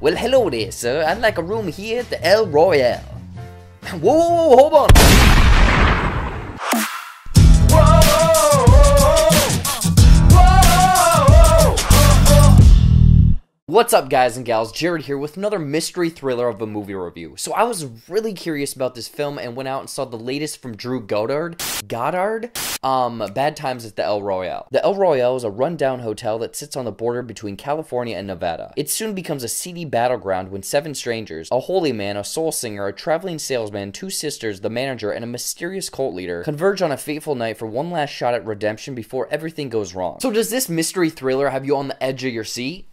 Well, hello there, sir. I'd like a room here at the El Royale. Whoa, hold on. What's up, guys and gals? Jared here with another mystery thriller of a movie review. So I was really curious about this film and went out and saw the latest from Drew Goddard, Bad Times at the El Royale. The El Royale is a rundown hotel that sits on the border between California and Nevada. It soon becomes a seedy battleground when 7 strangers, a holy man, a soul singer, a traveling salesman, 2 sisters, the manager, and a mysterious cult leader converge on a fateful night for one last shot at redemption before everything goes wrong. So does this mystery thriller have you on the edge of your seat?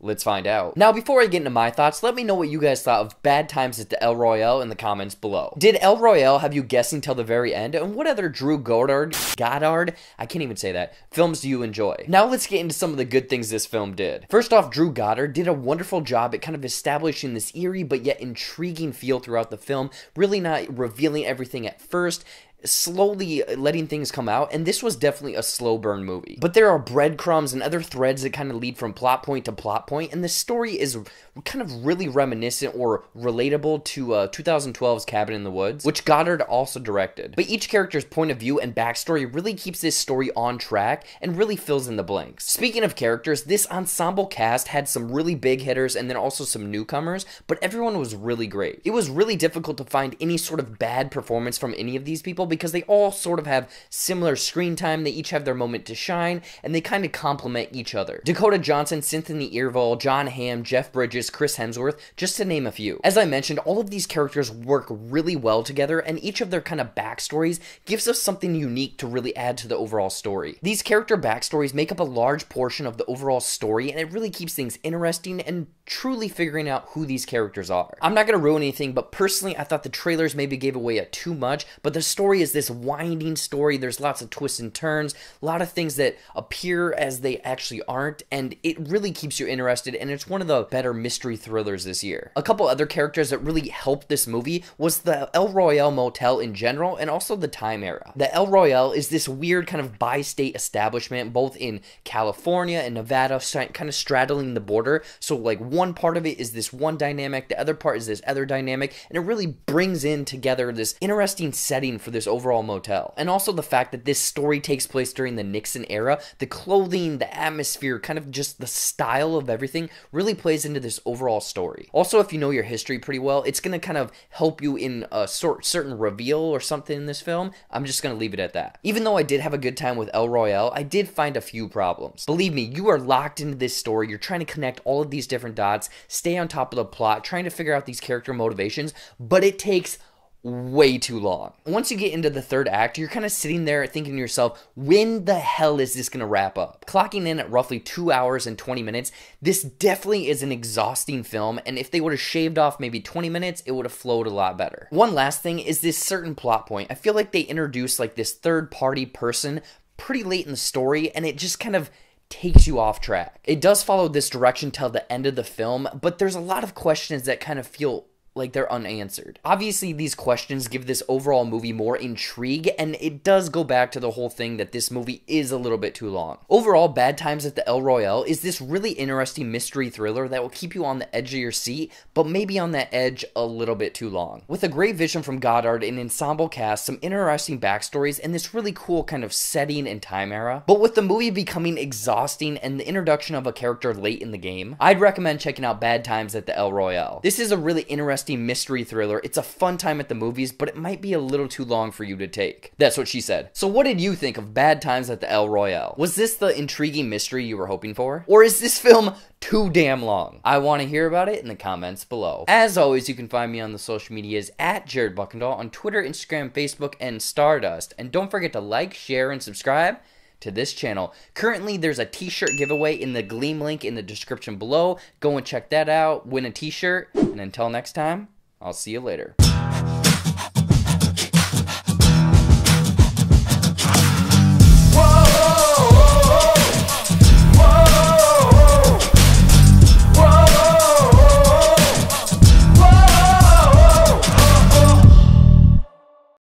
Let's find out. Now, before I get into my thoughts, let me know what you guys thought of Bad Times at the El Royale in the comments below. Did El Royale have you guessing till the very end? And what other Drew Goddard, I can't even say that, films do you enjoy? Now let's get into some of the good things this film did. First off, Drew Goddard did a wonderful job at kind of establishing this eerie but yet intriguing feel throughout the film, really not revealing everything at first, slowly letting things come out, and this was definitely a slow burn movie. But there are breadcrumbs and other threads that kind of lead from plot point to plot point, and the story is kind of really reminiscent or relatable to 2012's Cabin in the Woods, which Goddard also directed. But each character's point of view and backstory really keeps this story on track and really fills in the blanks. Speaking of characters, this ensemble cast had some really big hitters and then also some newcomers, but everyone was really great. It was really difficult to find any sort of bad performance from any of these people because they all sort of have similar screen time, they each have their moment to shine, and they kind of complement each other. Dakota Johnson, Cynthia Erivo, John Hamm, Jeff Bridges, Chris Hemsworth, just to name a few. As I mentioned, all of these characters work really well together, and each of their kind of backstories gives us something unique to really add to the overall story. These character backstories make up a large portion of the overall story, and it really keeps things interesting and truly figuring out who these characters are. I'm not going to ruin anything, but personally, I thought the trailers maybe gave away too much, but the story is this winding story. There's lots of twists and turns, a lot of things that appear as they actually aren't, and it really keeps you interested, and it's one of the better mystery thrillers this year. A couple other characters that really helped this movie was the El Royale motel in general, and also the time era. The El Royale is this weird kind of bi-state establishment, both in California and Nevada, kind of straddling the border, so like one part of it is this one dynamic, the other part is this other dynamic, and it really brings in together this interesting setting for this overall motel. And also the fact that this story takes place during the Nixon era, the clothing, the atmosphere, kind of just the style of everything really plays into this overall story. Also, if you know your history pretty well, it's going to kind of help you in a certain reveal or something in this film. I'm just going to leave it at that. Even though I did have a good time with El Royale, I did find a few problems. Believe me, you are locked into this story, you're trying to connect all of these different dots, stay on top of the plot, trying to figure out these character motivations, but it takes way too long. Once you get into the third act, you're kind of sitting there thinking to yourself, when the hell is this going to wrap up? Clocking in at roughly 2 hours and 20 minutes, this definitely is an exhausting film, and if they would have shaved off maybe 20 minutes, it would have flowed a lot better. One last thing is this certain plot point. I feel like they introduced like this third-party person pretty late in the story, and it just kind of takes you off track. It does follow this direction till the end of the film, but there's a lot of questions that kind of feel like they're unanswered. Obviously, these questions give this overall movie more intrigue, and it does go back to the whole thing that this movie is a little bit too long. Overall, Bad Times at the El Royale is this really interesting mystery thriller that will keep you on the edge of your seat, but maybe on that edge a little bit too long. With a great vision from Goddard, an ensemble cast, some interesting backstories, and this really cool kind of setting and time era. But with the movie becoming exhausting and the introduction of a character late in the game, I'd recommend checking out Bad Times at the El Royale. This is a really interesting mystery thriller. It's a fun time at the movies, but it might be a little too long for you to take. That's what she said. So what did you think of Bad Times at the El Royale? Was this the intriguing mystery you were hoping for? Or is this film too damn long? I want to hear about it in the comments below. As always, you can find me on the social medias at JaredBuckendahl on Twitter, Instagram, Facebook, and Stardust. And don't forget to like, share, and subscribe to this channel. Currently, there's a t-shirt giveaway in the Gleam link in the description below. Go and check that out, win a t-shirt, and until next time, I'll see you later.